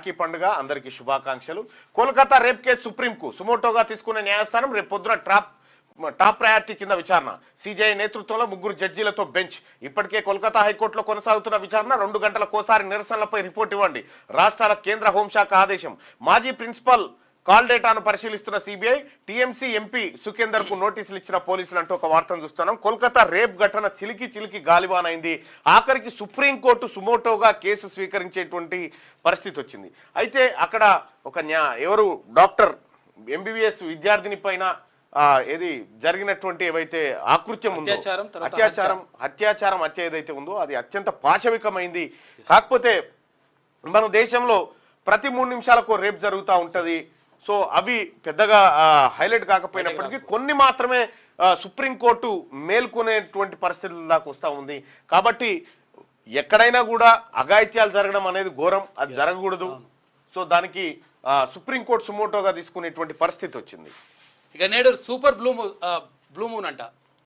రాఖీ పండుగ అందరికీ శుభాకాంక్షలు. కోల్కతా రేప్ కేసు సుప్రీంకు సుమోటోగా తీసుకున్న న్యాయస్థానం రేపు పొద్దున టాప్ ప్రయారిటీ కింద విచారణ. సిజేఐ నేతృత్వంలో 3 జడ్జీలతో బెంచ్. ఇప్పటికే కోల్కతా హైకోర్టులో కొనసాగుతున్న విచారణ. 2 గంటలకోసారి నిరసనలపై రిపోర్ట్ ఇవ్వండి. రాష్ట్రాల కేంద్ర హోంశాఖ ఆదేశం. మాజీ ప్రిన్సిపల్ కాల్ డేటాను పరిశీలిస్తున్న సిబిఐ. టీఎంసీ ఎంపీ సుఖేందర్ కు నోటీసులు ఇచ్చిన పోలీసులు అంటూ ఒక వార్తను చూస్తున్నాం. కోల్కతా రేప్ ఘటన చిలికి గాలివానైంది. ఆఖరికి సుప్రీంకోర్టు సుమోటోగా కేసు స్వీకరించేటువంటి పరిస్థితి వచ్చింది. అయితే అక్కడ ఒక ఎవరు డాక్టర్ ఎంబీబీఎస్ విద్యార్థిని పైన ఏది జరిగినటువంటి ఏవైతే ఆకృత్యం ఉందో అత్యాచారం హత్య ఏదైతే ఉందో అది అత్యంత పాశవికమైంది. కాకపోతే మన దేశంలో ప్రతి 3 నిమిషాలకు రేప్ జరుగుతూ ఉంటది. సో అవి పెద్దగా హైలైట్ కాకపోయినప్పటికీ కొన్ని మాత్రమే సుప్రీంకోర్టు మేల్కొనేటువంటి పరిస్థితుల దాకా వస్తూ ఉంది. కాబట్టి ఎక్కడైనా కూడా అఘాయిత్యాలు జరగడం అనేది ఘోరం, అది జరగకూడదు. సో దానికి సుప్రీంకోర్టు సుమోటోగా తీసుకునేటువంటి పరిస్థితి వచ్చింది. ఇక నేడు సూపర్ బ్లూ మూన్ అంట.